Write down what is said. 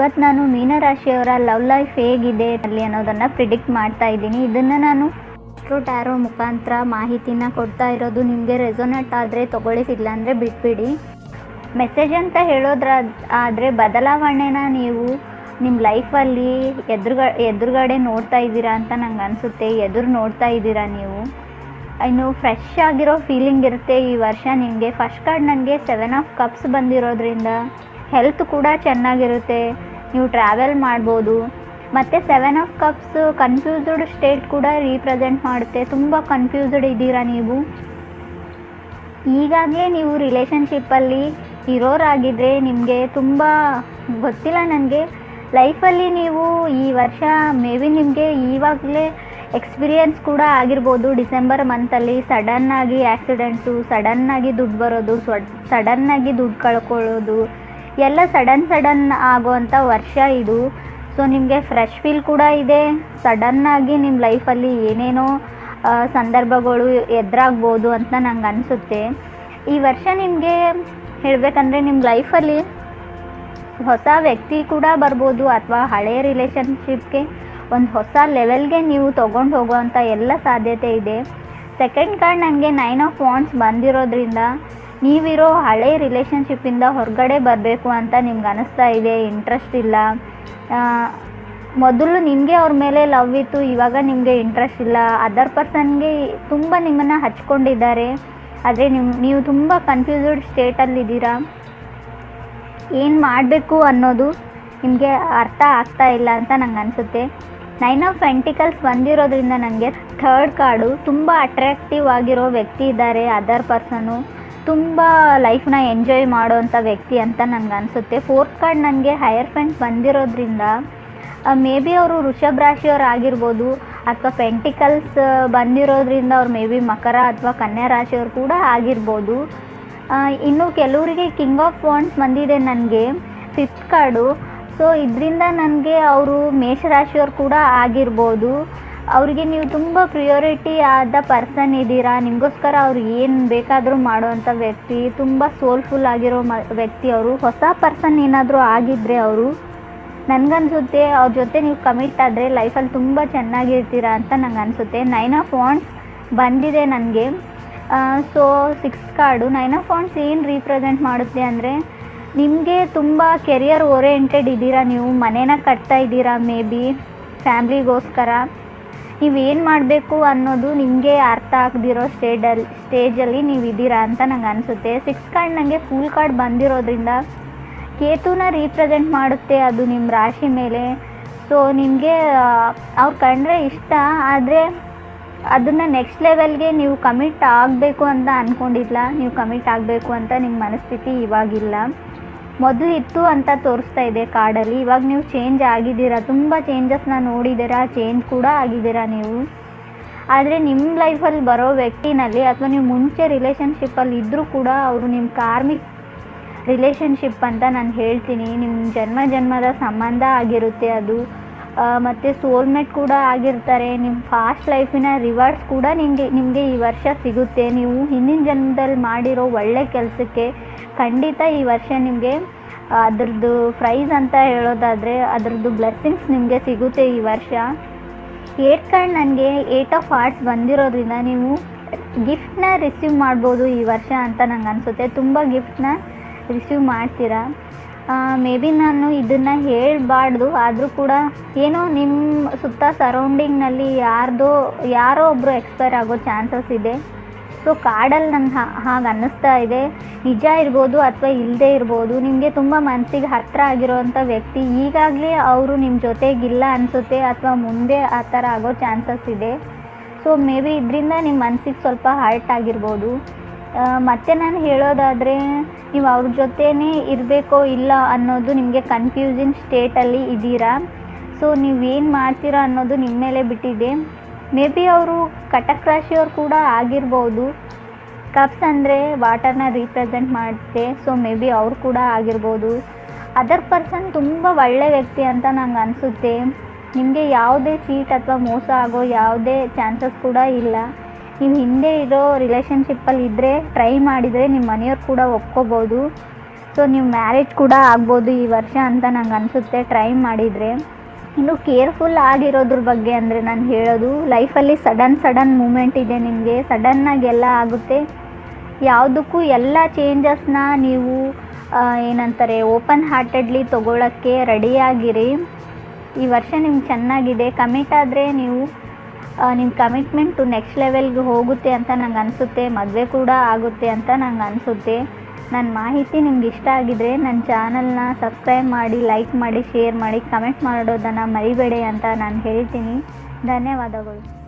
ಇವತ್ತು ನಾನು ಮೀನರಾಶಿಯವರ love life ಹೇಗಿದೆ ಅಲ್ಲಿ ಅನ್ನೋದನ್ನು ಪ್ರಿಡಿಕ್ಟ್ ಮಾಡ್ತಾ ಇದ್ದೀನಿ. ಇದನ್ನು ನಾನು ಟ್ಯಾರೋ ಮುಖಾಂತರ ಮಾಹಿತಿನ ಕೊಡ್ತಾ ಇರೋದು. ನಿಮಗೆ ರೆಸೊನೇಟ್ ಆದರೆ ತೊಗೊಳ್ಳಿ, ಇಲ್ಲಾಂದರೆ ಬಿಟ್ಬಿಡಿ. ಮೆಸೇಜ್ ಅಂತ ಆದರೆ ಬದಲಾವಣೆನ ನೀವು ನಿಮ್ಮ ಲೈಫಲ್ಲಿ ಎದುರುಗಡೆ ನೋಡ್ತಾ ಇದ್ದೀರಾ ಅಂತ ನಂಗೆ ಅನಿಸುತ್ತೆ. ನೋಡ್ತಾ ಇದ್ದೀರಾ ನೀವು. ಇನ್ನು ಫ್ರೆಶ್ ಆಗಿರೋ ಫೀಲಿಂಗ್ ಇರುತ್ತೆ ಈ ವರ್ಷ ನಿಮಗೆ. ಫಸ್ಟ್ ಕಾರ್ಡ್ ನನಗೆ 7 ಆಫ್ ಕಪ್ಸ್ ಬಂದಿರೋದ್ರಿಂದ ಹೆಲ್ತ್ ಕೂಡ ಚೆನ್ನಾಗಿರುತ್ತೆ, ನೀವು ಟ್ರಾವೆಲ್ ಮಾಡ್ಬೋದು. ಮತ್ತು 7 ಆಫ್ ಕಪ್ಸ್ ಕನ್ಫ್ಯೂಸ್ಡ್ ಸ್ಟೇಟ್ ಕೂಡ ರೀಪ್ರೆಸೆಂಟ್ ಮಾಡುತ್ತೆ. ತುಂಬ ಕನ್ಫ್ಯೂಸ್ಡ್ ಇದ್ದೀರಾ ನೀವು. ಈಗಾಗಲೇ ನೀವು ರಿಲೇಷನ್ಶಿಪ್ಪಲ್ಲಿ ಇರೋರಾಗಿದ್ದರೆ ನಿಮಗೆ ತುಂಬ ಗೊತ್ತಿಲ್ಲ ನನಗೆ ಲೈಫಲ್ಲಿ ನೀವು ಈ ವರ್ಷ ಮೇ ಬಿ ನಿಮಗೆ ಈವಾಗಲೇ ಎಕ್ಸ್ಪೀರಿಯೆನ್ಸ್ ಕೂಡ ಆಗಿರ್ಬೋದು. ಡಿಸೆಂಬರ್ ಮಂತಲ್ಲಿ ಸಡನ್ನಾಗಿ ಆ್ಯಕ್ಸಿಡೆಂಟು, ಸಡನ್ನಾಗಿ ದುಡ್ಡು ಬರೋದು, ಸಡನ್ನಾಗಿ ದುಡ್ಡು ಕಳ್ಕೊಳ್ಳೋದು ಎಲ್ಲ ಸಡನ್ ಆಗೋವಂಥ ವರ್ಷ ಇದು. ಸೊ ನಿಮಗೆ ಫ್ರೆಶ್ ಫೀಲ್ ಕೂಡ ಇದೆ. ಸಡನ್ನಾಗಿ ನಿಮ್ಮ ಲೈಫಲ್ಲಿ ಏನೇನೋ ಸಂದರ್ಭಗಳು ಎದುರಾಗ್ಬೋದು ಅಂತ ನಂಗೆ ಅನಿಸುತ್ತೆ. ಈ ವರ್ಷ ನಿಮಗೆ ಹೇಳಬೇಕಂದ್ರೆ ನಿಮ್ಮ ಲೈಫಲ್ಲಿ ಹೊಸ ವ್ಯಕ್ತಿ ಕೂಡ ಬರ್ಬೋದು, ಅಥವಾ ಹಳೆಯ ರಿಲೇಷನ್ಶಿಪ್ಗೆ ಒಂದು ಹೊಸ ಲೆವೆಲ್ಗೆ ನೀವು ತೊಗೊಂಡು ಹೋಗುವಂಥ ಎಲ್ಲ ಸಾಧ್ಯತೆ ಇದೆ. ಸೆಕೆಂಡ್ ಕಾರ್ಡ್ ನನಗೆ 9 ಆಫ್ ವಾಂಡ್ಸ್ ಬಂದಿರೋದ್ರಿಂದ ನೀವಿರೋ ಹಳೆಯ ರಿಲೇಷನ್ಶಿಪ್ಪಿಂದ ಹೊರಗಡೆ ಬರಬೇಕು ಅಂತ ನಿಮ್ಗೆ ಅನ್ನಿಸ್ತಾ ಇದೆ. ಇಂಟ್ರೆಸ್ಟ್ ಇಲ್ಲ. ಮೊದಲು ನಿಮಗೆ ಅವ್ರ ಮೇಲೆ ಲವ್ ಇತ್ತು, ಇವಾಗ ನಿಮಗೆ ಇಂಟ್ರೆಸ್ಟ್ ಇಲ್ಲ. ಅದರ್ ಪರ್ಸನ್ಗೆ ತುಂಬ ನಿಮ್ಮನ್ನು ಹಚ್ಕೊಂಡಿದ್ದಾರೆ, ಆದರೆ ನೀವು ತುಂಬ ಕನ್ಫ್ಯೂಸ್ಡ್ ಸ್ಟೇಟಲ್ಲಿದ್ದೀರಾ. ಏನು ಮಾಡಬೇಕು ಅನ್ನೋದು ನಿಮಗೆ ಅರ್ಥ ಆಗ್ತಾ ಇಲ್ಲ ಅಂತ ನಂಗೆ ಅನಿಸುತ್ತೆ. 9 ಆಫ್ ಪೆಂಟಿಕಲ್ಸ್ ಬಂದಿರೋದ್ರಿಂದ ನನಗೆ ಥರ್ಡ್ ಕಾರ್ಡು ತುಂಬ ಅಟ್ರ್ಯಾಕ್ಟಿವ್ ಆಗಿರೋ ವ್ಯಕ್ತಿ ಇದ್ದಾರೆ. ಅದರ್ ಪರ್ಸನು ತುಂಬ ಲೈಫ್ನ ಎಂಜಾಯ್ ಮಾಡೋವಂಥ ವ್ಯಕ್ತಿ ಅಂತ ನನಗೆ ಅನಿಸುತ್ತೆ. ಫೋರ್ತ್ ಕಾರ್ಡ್ ನನಗೆ ಹೈಯರ್ಫೆಂಟ್ ಬಂದಿರೋದ್ರಿಂದ ಮೇ ಬಿ ಅವರು ವೃಷಭ ರಾಶಿಯವ್ರು ಆಗಿರ್ಬೋದು, ಅಥವಾ ಪೆಂಟಿಕಲ್ಸ್ ಬಂದಿರೋದ್ರಿಂದ ಅವ್ರು ಮೇ ಬಿ ಮಕರ ಅಥವಾ ಕನ್ಯಾ ರಾಶಿಯವ್ರು ಕೂಡ ಆಗಿರ್ಬೋದು. ಇನ್ನು ಕೆಲವರಿಗೆ ಕಿಂಗ್ ಆಫ್ ವಾಂಡ್ಸ್ ಬಂದಿದೆ ನನಗೆ 5th ಕಾರ್ಡು. ಸೊ ಇದರಿಂದ ನನಗೆ ಅವರು ಮೇಷರಾಶಿಯವ್ರು ಕೂಡ ಆಗಿರ್ಬೋದು. ಅವರಿಗೆ ನೀವು ತುಂಬ ಪ್ರಿಯೋರಿಟಿ ಆದ ಪರ್ಸನ್ ಇದ್ದೀರಾ. ನಿಮಗೋಸ್ಕರ ಅವ್ರು ಏನು ಬೇಕಾದರೂ ಮಾಡುವಂಥ ವ್ಯಕ್ತಿ, ತುಂಬ ಸೋಲ್ಫುಲ್ ಆಗಿರೋ ವ್ಯಕ್ತಿ ಅವರು. ಹೊಸ ಪರ್ಸನ್ ಏನಾದರೂ ಆಗಿದ್ದರೆ ಅವರು ನನಗನ್ಸುತ್ತೆ ಅವ್ರ ಜೊತೆ ನೀವು ಕಮಿಟ್ ಆದರೆ ಲೈಫಲ್ಲಿ ತುಂಬ ಚೆನ್ನಾಗಿರ್ತೀರಾ ಅಂತ ನಂಗೆ ಅನಿಸುತ್ತೆ. 9 ಆಫ್ ವಾಂಡ್ಸ್ ಬಂದಿದೆ ನನಗೆ. So 6th card 9 of wands ಏನು ರೀಪ್ರೆಸೆಂಟ್ ಮಾಡುತ್ತೆ ಅಂದರೆ ನಿಮಗೆ ತುಂಬ ಕೆರಿಯರ್ ಓರಿಯೆಂಟೆಡ್ ಇದ್ದೀರಾ. ನೀವು ಮನೇನ ಕಟ್ತಾ ಇದ್ದೀರಾ, ಮೇ ಬಿ ಫ್ಯಾಮ್ಲಿಗೋಸ್ಕರ. ನೀವೇನು ಮಾಡಬೇಕು ಅನ್ನೋದು ನಿಮಗೆ ಅರ್ಥ ಆಗದಿರೋ ಸ್ಟೇಜಲ್ಲಿ ನೀವು ಇದ್ದೀರಾ ಅಂತ ನಂಗೆ ಅನಿಸುತ್ತೆ. 6th ಕಾರ್ಡ್ ನನಗೆ ಫುಲ್ ಕಾರ್ಡ್ ಬಂದಿರೋದ್ರಿಂದ ಕೇತುನ ರೀಪ್ರೆಸೆಂಟ್ ಮಾಡುತ್ತೆ, ಅದು ನಿಮ್ಮ ರಾಶಿ ಮೇಲೆ. ಸೊ ನಿಮಗೆ ಅವ್ರು ಕಂಡ್ರೆ ಇಷ್ಟ, ಆದರೆ ಅದನ್ನು ನೆಕ್ಸ್ಟ್ ಲೆವೆಲ್ಗೆ ನೀವು ಕಮಿಟ್ ಆಗಬೇಕು ಅಂತ ಅಂದ್ಕೊಂಡಿಲ್ಲ. ನೀವು ಕಮಿಟ್ ಆಗಬೇಕು ಅಂತ ನಿಮ್ಮ ಮನಸ್ಥಿತಿ ಇವಾಗಿಲ್ಲ. ಮೊದಲು ಇತ್ತು ಅಂತ ತೋರಿಸ್ತಾ ಇದೆ ಕಾರ್ಡಲ್ಲಿ. ಇವಾಗ ನೀವು ಚೇಂಜ್ ಆಗಿದ್ದೀರಾ, ತುಂಬ ಚೇಂಜಸ್ನ ನೋಡಿದ್ದೀರಾ, ಚೇಂಜ್ ಕೂಡ ಆಗಿದ್ದೀರಾ ನೀವು. ಆದರೆ ನಿಮ್ಮ ಲೈಫಲ್ಲಿ ಬರೋ ವ್ಯಕ್ತಿನಲ್ಲಿ ಅಥವಾ ನೀವು ಮುಂಚೆ ರಿಲೇಷನ್ಶಿಪ್ಪಲ್ಲಿ ಇದ್ದರೂ ಕೂಡ ಅವರು ನಿಮ್ಮ ಕಾರ್ಮಿಕ್ ರಿಲೇಷನ್ಶಿಪ್ ಅಂತ ನಾನು ಹೇಳ್ತೀನಿ. ನಿಮ್ಮ ಜನ್ಮದ ಸಂಬಂಧ ಆಗಿರುತ್ತೆ ಅದು. ಮತ್ತು ಸೋಲ್ಮೇಟ್ ಕೂಡ ಆಗಿರ್ತಾರೆ. ನಿಮ್ಮ ಫಾಸ್ಟ್ ಲೈಫಿನ ರಿವಾರ್ಡ್ಸ್ ಕೂಡ ನಿಮಗೆ ಈ ವರ್ಷ ಸಿಗುತ್ತೆ. ನೀವು ಹಿಂದಿನ ಜನ್ಮದಲ್ಲಿ ಮಾಡಿರೋ ಒಳ್ಳೆ ಕೆಲಸಕ್ಕೆ ಖಂಡಿತ ಈ ವರ್ಷ ನಿಮಗೆ ಅದರದ್ದು ಪ್ರೈಸ್ ಅಂತ ಹೇಳೋದಾದರೆ ಅದರದ್ದು ಬ್ಲೆಸ್ಸಿಂಗ್ಸ್ ನಿಮಗೆ ಸಿಗುತ್ತೆ ಈ ವರ್ಷ. 8th ಕಾರ್ಡ್ ನನಗೆ 8 ಆಫ್ ಹಾರ್ಟ್ಸ್ ಬಂದಿರೋದ್ರಿಂದ ನೀವು ಗಿಫ್ಟ್ನ ರಿಸೀವ್ ಮಾಡ್ಬೋದು ಈ ವರ್ಷ ಅಂತ ನಂಗೆ ಅನಿಸುತ್ತೆ. ತುಂಬ ಗಿಫ್ಟ್ನ ರಿಸೀವ್ ಮಾಡ್ತೀರಾ. ಮೇ ಬಿ ನಾನು ಇದನ್ನು ಹೇಳಬಾರ್ದು, ಆದರೂ ಕೂಡ ಏನೋ ನಿಮ್ಮ ಸುತ್ತ ಸರೌಂಡಿಂಗ್ನಲ್ಲಿ ಯಾರೋ ಒಬ್ಬರು ಎಕ್ಸ್ಪೈರ್ ಆಗೋ ಚಾನ್ಸಸ್ ಇದೆ. ಸೊ ಕಾರ್ಡಲ್ಲಿ ನಂಗೆ ಹಾಗೆ ಅನ್ನಿಸ್ತಾ ಇದೆ. ನಿಜ ಇರ್ಬೋದು ಅಥವಾ ಇಲ್ಲದೇ ಇರ್ಬೋದು. ನಿಮಗೆ ತುಂಬ ಮನಸ್ಸಿಗೆ ಹತ್ತಿರ ಆಗಿರೋವಂಥ ವ್ಯಕ್ತಿ ಈಗಾಗಲೇ ಅವರು ನಿಮ್ಮ ಜೊತೆಗಿಲ್ಲ ಅನಿಸುತ್ತೆ, ಅಥವಾ ಮುಂದೆ ಆ ಥರ ಆಗೋ ಚಾನ್ಸಸ್ ಇದೆ. ಸೊ ಮೇ ಬಿ ಇದರಿಂದ ನಿಮ್ಮ ಮನಸ್ಸಿಗೆ ಸ್ವಲ್ಪ ಹರ್ಟ್ ಆಗಿರ್ಬೋದು. ಮತ್ತು ನಾನು ಹೇಳೋದಾದರೆ ನೀವು ಅವ್ರ ಜೊತೆನೇ ಇರಬೇಕೋ ಇಲ್ಲ ಅನ್ನೋದು ನಿಮಗೆ ಕನ್ಫ್ಯೂಸಿಂಗ್ ಸ್ಟೇಟಲ್ಲಿ ಇದ್ದೀರಾ. ಸೊ ನೀವೇನು ಮಾಡ್ತೀರಾ ಅನ್ನೋದು ನಿಮ್ಮ ಮೇಲೆ ಬಿಟ್ಟಿದೆ. ಮೇ ಬಿ ಅವರು ಕಟಕ್ ರಾಶಿಯವ್ರು ಕೂಡ ಆಗಿರ್ಬೋದು. ಕಪ್ಸ್ ಅಂದರೆ ವಾಟರ್ನ ರೀಪ್ರೆಸೆಂಟ್ ಮಾಡುತ್ತೆ. ಸೊ ಮೇ ಬಿ ಅವ್ರು ಕೂಡ ಆಗಿರ್ಬೋದು. ಅದರ್ ಪರ್ಸನ್ ತುಂಬ ಒಳ್ಳೆ ವ್ಯಕ್ತಿ ಅಂತ ನಂಗೆ ಅನಿಸುತ್ತೆ. ನಿಮಗೆ ಯಾವುದೇ ಚೀಟ್ ಅಥವಾ ಮೋಸ ಆಗೋ ಯಾವುದೇ ಚಾನ್ಸಸ್ ಕೂಡ ಇಲ್ಲ. ನೀವು ಹಿಂದೆ ಇರೋ ರಿಲೇಷನ್ಶಿಪ್ಪಲ್ಲಿ ಇದ್ದರೆ ಟ್ರೈ ಮಾಡಿದರೆ ನಿಮ್ಮ ಮನೆಯವ್ರು ಕೂಡ ಒಪ್ಕೋಬೋದು. ಸೊ ನೀವು ಮ್ಯಾರೇಜ್ ಕೂಡ ಆಗ್ಬೋದು ಈ ವರ್ಷ ಅಂತ ನಂಗೆ ಅನಿಸುತ್ತೆ ಟ್ರೈ ಮಾಡಿದರೆ. ಇನ್ನು ಕೇರ್ಫುಲ್ ಆಗಿರೋದ್ರ ಬಗ್ಗೆ ಅಂದರೆ ನಾನು ಹೇಳೋದು, ಲೈಫಲ್ಲಿ ಸಡನ್ ಮೂಮೆಂಟ್ ಇದೆ ನಿಮಗೆ, ಸಡನ್ನಾಗಿ ಎಲ್ಲ ಆಗುತ್ತೆ. ಯಾವುದಕ್ಕೂ ಎಲ್ಲ ಚೇಂಜಸ್ನ ನೀವು ಏನಂತಾರೆ ಓಪನ್ ಹಾರ್ಟೆಡ್ಲಿ ತೊಗೊಳಕ್ಕೆ ರೆಡಿಯಾಗಿರಿ. ಈ ವರ್ಷ ನಿಮ್ಗೆ ಚೆನ್ನಾಗಿದೆ. ಕಮಿಟ್ ಆದರೆ ನೀವು ನಿಮ್ಮ ಕಮಿಟ್ಮೆಂಟು ನೆಕ್ಸ್ಟ್ ಲೆವೆಲ್ಗೆ ಹೋಗುತ್ತೆ ಅಂತ ನಂಗೆ ಅನಿಸುತ್ತೆ. ಮದುವೆ ಕೂಡ ಆಗುತ್ತೆ ಅಂತ ನಂಗೆ ಅನಿಸುತ್ತೆ. ನನ್ನ ಮಾಹಿತಿ ನಿಮ್ಗೆ ಇಷ್ಟ ಆಗಿದರೆ ನನ್ನ ಚಾನಲ್ನ ಸಬ್ಸ್ಕ್ರೈಬ್ ಮಾಡಿ, ಲೈಕ್ ಮಾಡಿ, ಶೇರ್ ಮಾಡಿ, ಕಮೆಂಟ್ ಮಾಡೋದನ್ನು ಮರಿಬೇಡಿ ಅಂತ ನಾನು ಹೇಳ್ತೀನಿ. ಧನ್ಯವಾದಗಳು.